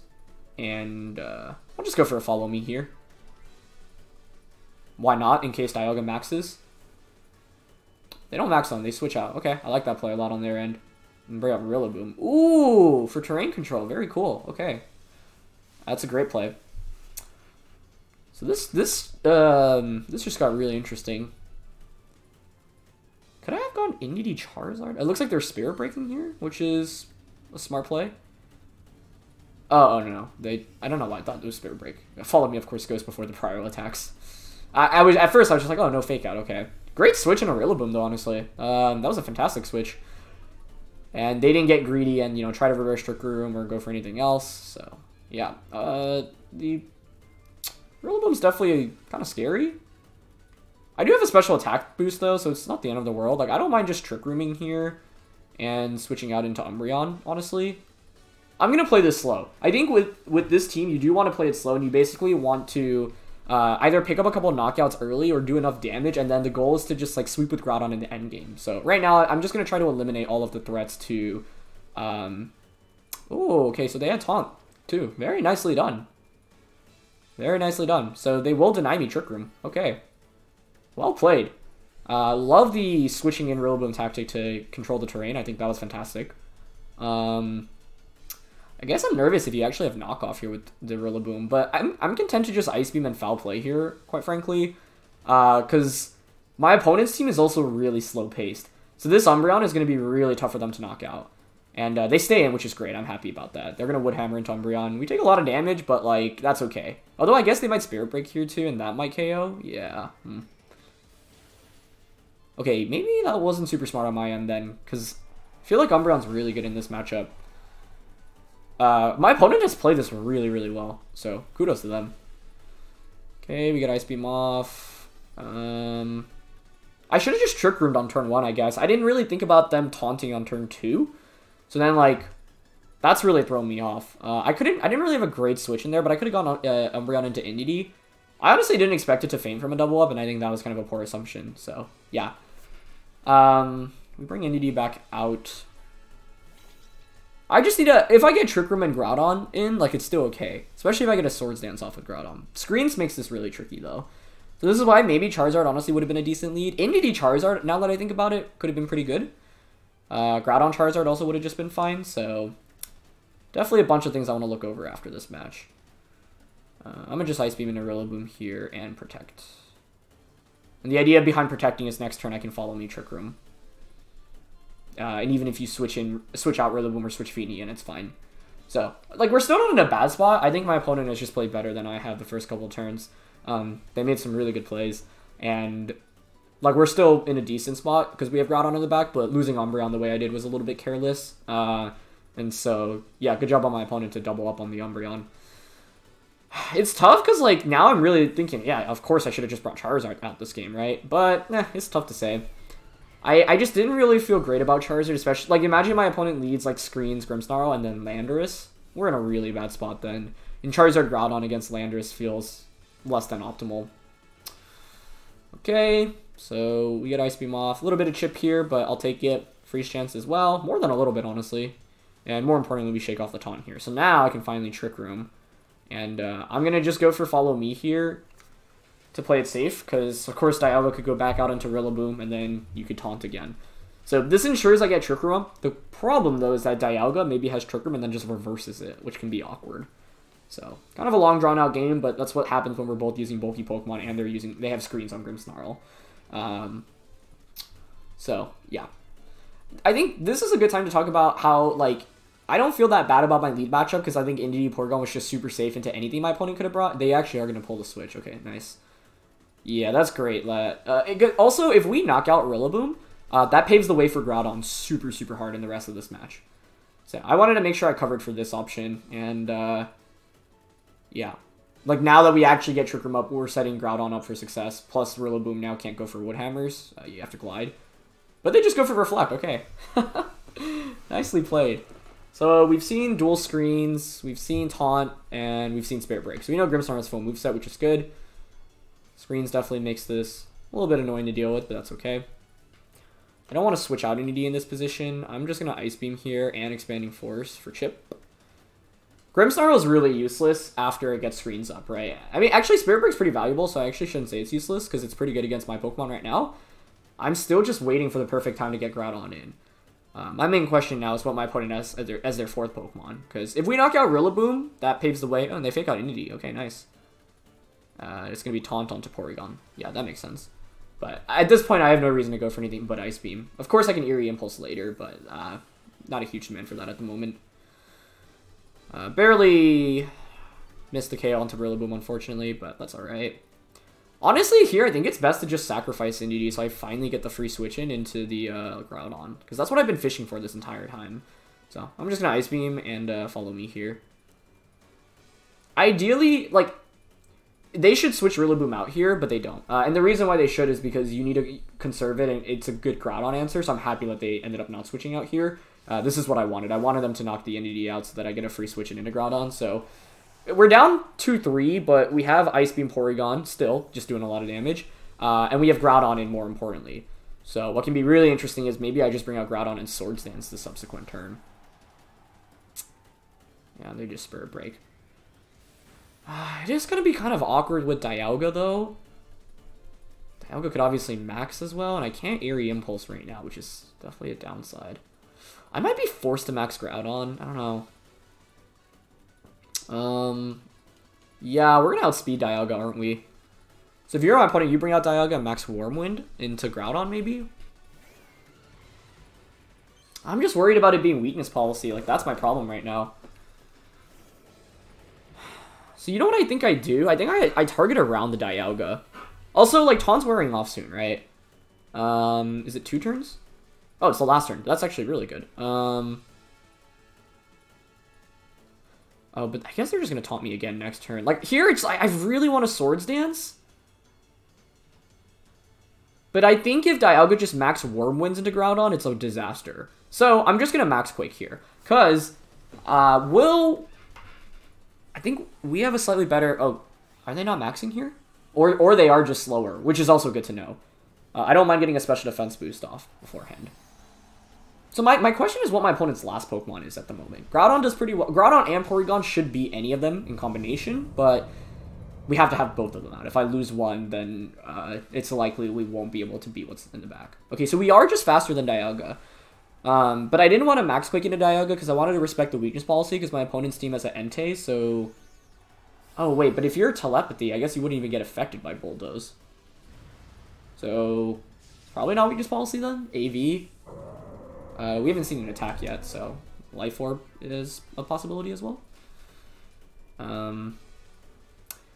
and I'll just go for a Follow Me here. Why not, in case Dialga maxes? They don't max on, they switch out. Okay, I like that play a lot on their end. And bring up Rillaboom. Ooh, for terrain control, very cool. Okay, that's a great play. So this just got really interesting. Could I have gone Indeedee Charizard? It looks like they're Spirit Breaking here, which is a smart play. Oh no, I don't know why I thought it was Spirit Break. Follow Me, of course, goes before the prior attacks. At first I was just like, oh, no fake out, okay. Great switch in a Rillaboom, though, honestly. That was a fantastic switch. And they didn't get greedy and, you know, try to reverse Trick Room or go for anything else. So, yeah. The Rillaboom's definitely kind of scary. I do have a special attack boost, though, so it's not the end of the world. Like, I don't mind just Trick Rooming here and switching out into Umbreon, honestly. I'm going to play this slow. I think with this team, you do want to play it slow, and you basically want to either pick up a couple knockouts early or do enough damage, and then the goal is to just like sweep with Groudon in the end game. So right now, I'm just going to try to eliminate all of the threats to... Oh, okay, so they had Taunt, too. Very nicely done. Very nicely done. So they will deny me Trick Room. Okay. Well played. Love the switching in Rillaboom tactic to control the terrain. I think that was fantastic. I guess I'm nervous if you actually have knockoff here with the Rillaboom, but I'm content to just Ice Beam and Foul Play here, quite frankly. Because My opponent's team is also really slow-paced. So this Umbreon is going to be really tough for them to knock out. And they stay in, which is great. I'm happy about that. They're going to Wood Hammer into Umbreon. We take a lot of damage, but, like, that's okay. Although I guess they might Spirit Break here, too, and that might KO. Yeah. Okay, maybe that wasn't super smart on my end, then, because I feel like Umbreon's really good in this matchup. My opponent has played this really, really well, so kudos to them. Okay, we get Ice Beam off. I should have just Trick Roomed on turn 1, I guess. I didn't really think about them taunting on turn 2. So then, like, that's really thrown me off. I didn't really have a great switch in there, but I could have gone Umbreon into Indeedee. I honestly didn't expect it to feint from a double up, and I think that was kind of a poor assumption. So, yeah. We bring Indeedee back out. I just need to... If I get Trick Room and Groudon in, like, it's still okay. Especially if I get a Swords Dance off with Groudon. Screens makes this really tricky, though. So this is why maybe Charizard honestly would have been a decent lead. Indeedee Charizard, now that I think about it, could have been pretty good. Groudon Charizard also would have just been fine, so... Definitely a bunch of things I want to look over after this match. I'm going to just Ice Beam into Rillaboom here and Protect. And the idea behind protecting is next turn I can follow me Trick Room. And even if you switch out Rillaboom or switch Fini in, it's fine. So, like, we're still not in a bad spot. I think my opponent has just played better than I have the first couple turns. They made some really good plays. And, like, we're still in a decent spot because we have Groudon in the back, but losing Umbreon the way I did was a little bit careless. And so, yeah, good job on my opponent to double up on the Umbreon. It's tough because, like, now I'm really thinking, yeah, of course I should have just brought Charizard out this game, right? But, it's tough to say. I just didn't really feel great about Charizard, especially, like, imagine my opponent leads, like, Screens, Grimmsnarl, and then Landorus. We're in a really bad spot then. And Charizard Groudon against Landorus feels less than optimal. Okay, so we get Ice Beam off. A little bit of chip here, but I'll take it. Freeze chance as well. More than a little bit, honestly. And more importantly, we shake off the taunt here. So now I can finally Trick Room. And I'm going to just go for Follow Me here to play it safe, because, of course, Dialga could go back out into Rillaboom, and then you could taunt again. So this ensures I get Trick Room up. The problem, though, is that Dialga maybe has Trick Room and then just reverses it, which can be awkward. So, kind of a long, drawn-out game, but that's what happens when we're both using bulky Pokemon, and they have screens on Grimmsnarl. So, yeah. I think this is a good time to talk about how, like, I don't feel that bad about my lead matchup, because I think Indeedee Porygon was just super safe into anything my opponent could have brought. They actually are going to pull the switch. Okay, nice. Yeah, that's great. Also, if we knock out Rillaboom, that paves the way for Groudon super, super hard in the rest of this match. So I wanted to make sure I covered for this option, and yeah. Like, now that we actually get Trick Room up, we're setting Groudon up for success. Plus, Rillaboom now can't go for Wood Hammers. You have to Glide. But they just go for Reflect. Okay. Nicely played. So we've seen Dual Screens, we've seen Taunt, and we've seen Spirit Break. So we know Grimmsnarl has full moveset, which is good. Screens definitely makes this a little bit annoying to deal with, but that's okay. I don't want to switch out Indeedee in this position. I'm just going to Ice Beam here and Expanding Force for Chip. Grimmsnarl is really useless after it gets screens up, right? I mean, actually, Spirit Break's pretty valuable, so I actually shouldn't say it's useless, because it's pretty good against my Pokemon right now. I'm still just waiting for the perfect time to get Groudon in. My main question now is what my opponent has as their fourth Pokemon, because if we knock out Rillaboom, that paves the way. Oh, and they fake out Indeedee. Okay, nice. It's going to be Taunt onto Porygon. Yeah, that makes sense. But at this point, I have no reason to go for anything but Ice Beam. Of course, I can Eerie Impulse later, but not a huge demand for that at the moment. Barely missed the KO onto Rillaboom, unfortunately, but that's alright. Honestly, here, I think it's best to just sacrifice Indeedee so I finally get the free switch into the Groudon, because that's what I've been fishing for this entire time. So, I'm just going to Ice Beam and Follow Me here. Ideally, like, they should switch Rillaboom out here, but they don't. And the reason why they should is because you need to conserve it, and it's a good Groudon answer, so I'm happy that they ended up not switching out here. This is what I wanted. I wanted them to knock the Indeedee out so that I get a free switch into Groudon, so... We're down 2-3, but we have Ice Beam Porygon still, just doing a lot of damage. And we have Groudon in, more importantly. So what can be really interesting is maybe I just bring out Groudon and Swords Dance the subsequent turn. Yeah, they just Spirit Break. It is going to be kind of awkward with Dialga, though. Dialga could obviously max as well, and I can't Eerie Impulse right now, which is definitely a downside. I might be forced to max Groudon. I don't know. Yeah, we're gonna outspeed Dialga, aren't we? So if you're my opponent, you bring out Dialga and Max Warmwind into Groudon, maybe? I'm just worried about it being weakness policy. Like, that's my problem right now. So you know what I think I do? I think I target around the Dialga. Also, like, Taunt's wearing off soon, right? Is it 2 turns? Oh, it's the last turn. That's actually really good. Oh, but I guess they're just going to taunt me again next turn. Like, here, it's like, I really want a Swords Dance. But I think if Dialga just max Wormwinds into Groudon, it's a disaster. So, I'm just going to max Quake here. Because, I think we have a slightly better... Oh, are they not maxing here? Or they are just slower, which is also good to know. I don't mind getting a special defense boost off beforehand. So my question is what my opponent's last Pokemon is at the moment. Groudon does pretty well. Groudon and Porygon should be any of them in combination, but we have to have both of them out. If I lose one, then it's likely we won't be able to beat what's in the back. Okay, so we are just faster than Dialga. But I didn't want to Max Quake into Dialga because I wanted to respect the weakness policy because my opponent's team has an Entei, so... Oh, wait, but if you're Telepathy, I guess you wouldn't even get affected by Bulldoze. So, probably not weakness policy then. AV. We haven't seen an attack yet, so Life Orb is a possibility as well.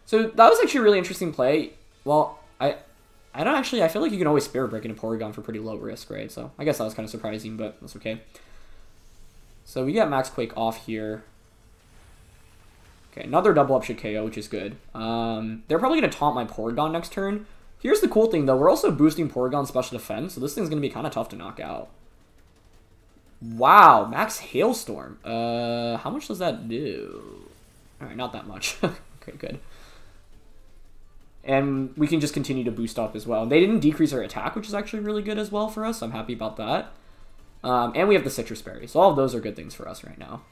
So that was actually a really interesting play. Well, I feel like you can always Spirit Break into Porygon for pretty low risk, right? So I guess that was kind of surprising, but that's okay. So we got Max Quake off here. Okay, another double up should KO, which is good. They're probably going to taunt my Porygon next turn. Here's the cool thing, though. We're also boosting Porygon's special defense, so this thing's going to be kind of tough to knock out. Wow, Max Hailstorm. How much does that do? Alright, not that much. Okay, good. And we can just continue to boost up as well. They didn't decrease our attack, which is actually really good as well for us. I'm happy about that. And we have the Citrus Berry, so all of those are good things for us right now.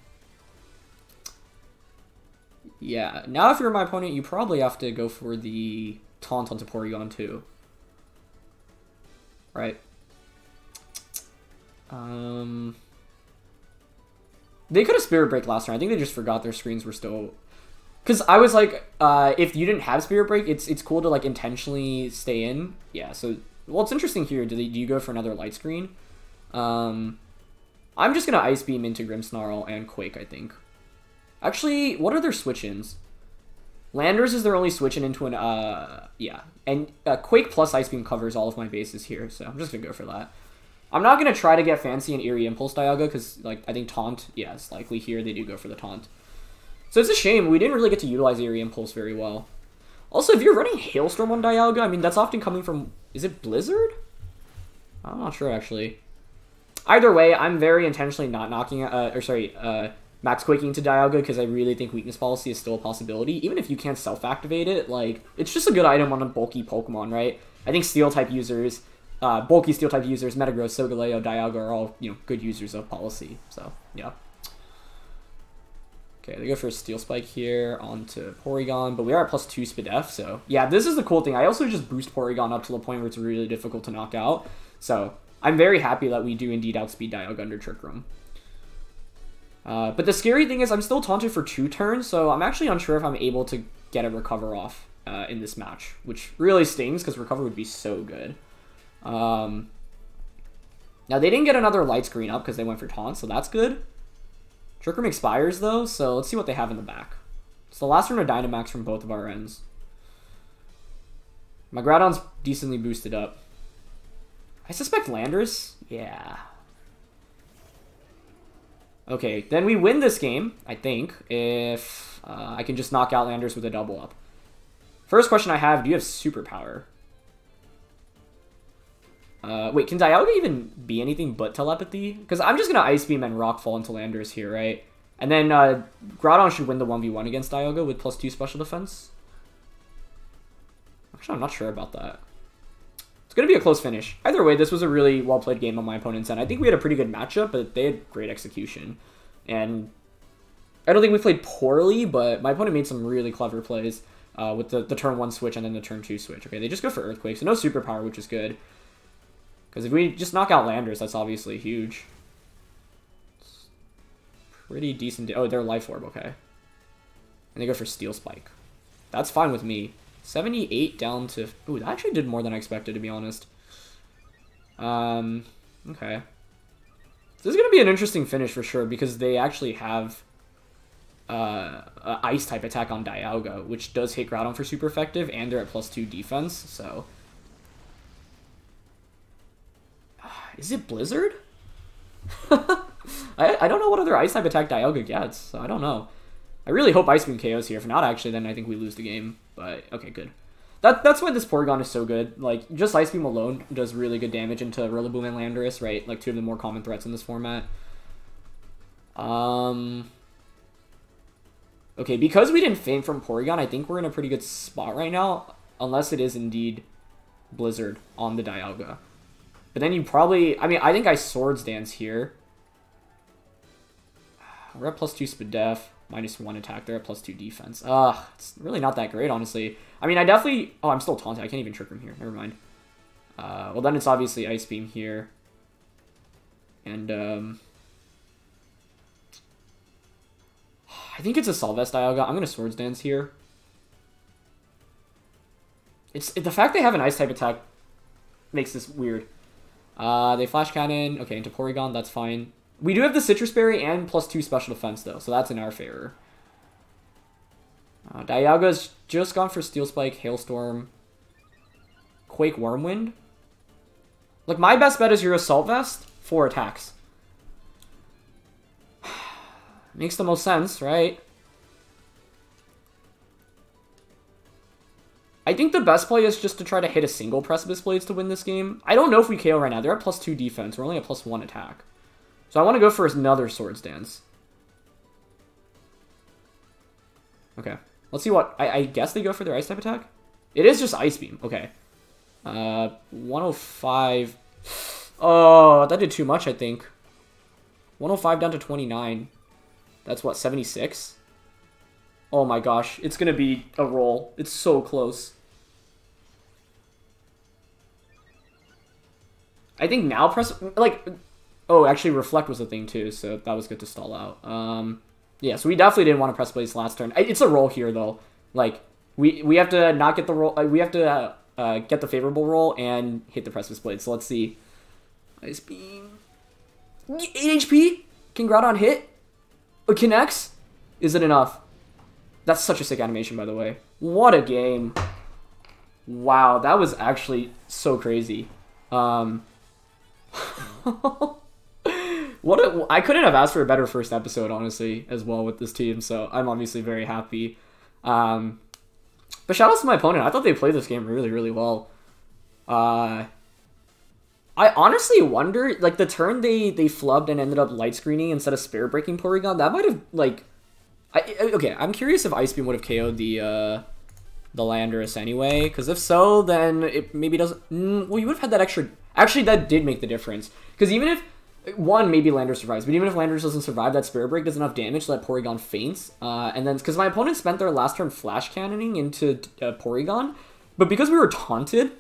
Yeah, now if you're my opponent, you probably have to go for the taunt onto Porygon too. Right? They could have Spirit Break last turn. I think they just forgot their screens were still... Because I was like, if you didn't have Spirit Break, it's cool to like intentionally stay in. Yeah, so... Well, it's interesting here. Do you go for another light screen? I'm just going to Ice Beam into Grimmsnarl and Quake, I think. Actually, what are their switch-ins? Landorus is their only switch-in into an, yeah. And Quake plus Ice Beam covers all of my bases here, so I'm just going to go for that. I'm not going to try to get fancy and Eerie Impulse Dialga, because, like, I think Taunt, yeah, it's likely here they do go for the Taunt. So it's a shame, we didn't really get to utilize Eerie Impulse very well. Also, if you're running Hailstorm on Dialga, I mean, that's often coming from, is it Blizzard? I'm not sure, actually. Either way, I'm very intentionally not knocking, Max Quaking to Dialga because I really think weakness policy is still a possibility. Even if you can't self-activate it, like, it's just a good item on a bulky Pokemon, right? I think Steel-type users, bulky Steel-type users, Metagross, Solgaleo, Dialga are all, you know, good users of policy. So, yeah. Okay, they go for a Steel Spike here onto Porygon, but we are at +2 Spadef, so... Yeah, this is the cool thing. I also just boost Porygon up to the point where it's really difficult to knock out. So, I'm very happy that we do indeed outspeed Dialga under Trick Room. But the scary thing is I'm still taunted for 2 turns, so I'm actually unsure if I'm able to get a Recover off in this match, which really stings because Recover would be so good. Now, they didn't get another Light Screen up because they went for Taunt, so that's good. Trick Room expires, though, so let's see what they have in the back. It's the last turn of Dynamax from both of our ends. My Groudon's decently boosted up. I suspect Landorus? Yeah. Okay, then we win this game, I think, if I can just knock out Landorus with a double up. First question I have, do you have Superpower? Wait, can Dialga even be anything but Telepathy? Because I'm just going to Ice Beam and Rockfall into Landorus here, right? And then Groudon should win the 1v1 against Dialga with +2 special defense. Actually, I'm not sure about that. It's going to be a close finish. Either way, this was a really well-played game on my opponent's end. I think we had a pretty good matchup, but they had great execution. And I don't think we played poorly, but my opponent made some really clever plays with the turn 1 switch and then the turn 2 switch. Okay, they just go for Earthquake, so no Superpower, which is good. Because if we just knock out Landorus, that's obviously huge. It's pretty decent. Oh, they're Life Orb, okay. And they go for Steel Spike. That's fine with me. 78 down to... Ooh, that actually did more than I expected, to be honest. Okay. This is going to be an interesting finish for sure, because they actually have a Ice-type attack on Dialga, which does hit Groudon for super effective, and they're at +2 defense, so... Is it Blizzard? I don't know what other Ice-type attack Dialga gets, so I don't know. I really hope Ice Beam KOs here. If not, actually, then I think we lose the game. But, okay, good. That's why this Porygon is so good. Like, just Ice Beam alone does really good damage into Rillaboom and Landorus, right? Like, two of the more common threats in this format. Okay, because we didn't faint from Porygon, I think we're in a pretty good spot right now. Unless it is indeed Blizzard on the Dialga. But then you probably... I mean, I think I Swords Dance here. We're at +2 Spadef. -1 attack. They're at +2 defense. It's really not that great, honestly. I mean, I definitely... Oh, I'm still taunted. I can't even Trick Room here. Never mind. Well, then it's obviously Ice Beam here. And, I think it's a Solvest Dialga. I'm going to Swords Dance here. The fact they have an Ice-type attack makes this weird. They Flash Cannon. Okay, into Porygon. That's fine. We do have the Citrus Berry and +2 special defense, though, so that's in our favor. Dialga's just gone for Steel Spike, Hailstorm, Quake, Wormwind. Look, my best bet is your Assault Vest, 4 attacks. Makes the most sense, right? I think the best play is just to try to hit a single Precipice Blades to win this game. I don't know if we KO right now. They're at +2 defense. We're only at +1 attack. So I want to go for another Swords Dance. Okay. Let's see what... I guess they go for their Ice-type attack? It is just Ice Beam. Okay. 105... Oh, that did too much, I think. 105 down to 29. That's what, 76? Oh my gosh. It's going to be a roll. It's so close. I think now like... Oh, actually, Reflect was a thing, too, so that was good to stall out. Yeah, so we definitely didn't want to press Blaze last turn. It's a roll here, though. Like, we have to not get the roll... we have to get the favorable roll and hit the Precipice Blade. So let's see. Ice Beam. 8 HP? Can Groudon hit? It connects? Is it enough? That's such a sick animation, by the way. What a game. Wow, that was actually so crazy. I couldn't have asked for a better first episode, honestly, as well with this team, so I'm obviously very happy. But shout out to my opponent. I thought they played this game really, really well. I honestly wonder, like, the turn they flubbed and ended up light screening instead of Spirit Breaking Porygon, that might have, like... okay, I'm curious if Ice Beam would have KO'd the Landorus anyway, because if so, then it maybe doesn't... well, you would have had that extra... Actually, that did make the difference, because even if... One, maybe Landorus survives, but even if Landorus doesn't survive, that Spirit Break does enough damage so that Porygon faints. And then, because my opponent spent their last turn Flash Cannoning into Porygon, but because we were taunted,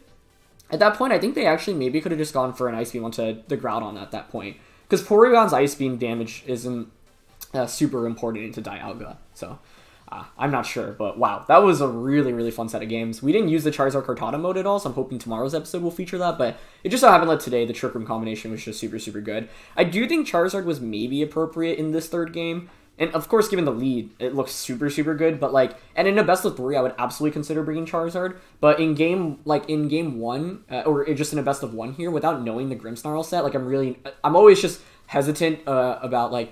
at that point, I think they actually maybe could have just gone for an Ice Beam onto the Groudon at that point. Because Porygon's Ice Beam damage isn't super important into Dialga, so... I'm not sure, but wow, that was a really, really fun set of games. We didn't use the Charizard Kartana mode at all, so I'm hoping tomorrow's episode will feature that, but it just so happened that today the Trick Room combination was just super, super good. I do think Charizard was maybe appropriate in this third game, and of course, given the lead, it looks super, super good, but like, and in a best of 3, I would absolutely consider bringing Charizard, but in game 1, or just in a best of 1 here, without knowing the Grimmsnarl set, like, I'm always just hesitant about, like,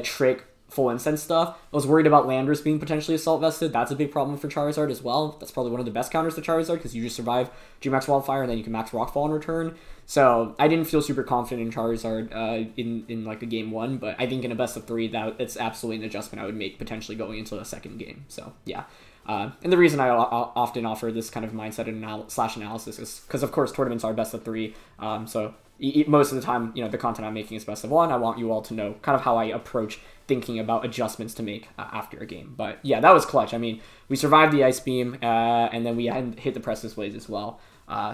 Trick, Full Incense stuff. I was worried about Landorus being potentially Assault Vested. That's a big problem for Charizard as well. That's probably one of the best counters to Charizard, because you just survive G-Max Wildfire and then you can max Rockfall in return. So I didn't feel super confident in Charizard in like the game 1, but I think in a best of 3, it's absolutely an adjustment I would make potentially going into the second game. So yeah. And the reason I often offer this kind of mindset analysis is because, of course, tournaments are best of 3. So most of the time, you know, the content I'm making is best of 1. I want you all to know kind of how I approach thinking about adjustments to make after a game. But yeah, that was clutch. I mean, we survived the Ice Beam, and then we hit the Precipice Blades as well.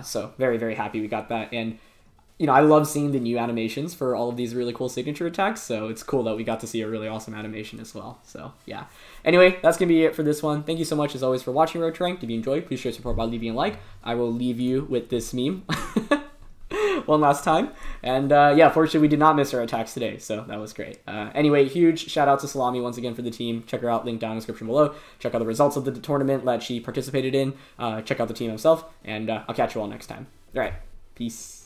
So very, very happy we got that. And you know, I love seeing the new animations for all of these really cool signature attacks, so it's cool that we got to see a really awesome animation as well. So, yeah. Anyway, that's going to be it for this one. Thank you so much, as always, for watching Road to Ranked. If you enjoyed, please show your support by leaving a like. I will leave you with this meme one last time. And, yeah, fortunately, we did not miss our attacks today, so that was great. Anyway, huge shout-out to Salami once again for the team. Check her out, link down in the description below. Check out the results of the tournament that she participated in. Check out the team himself, and I'll catch you all next time. All right, peace.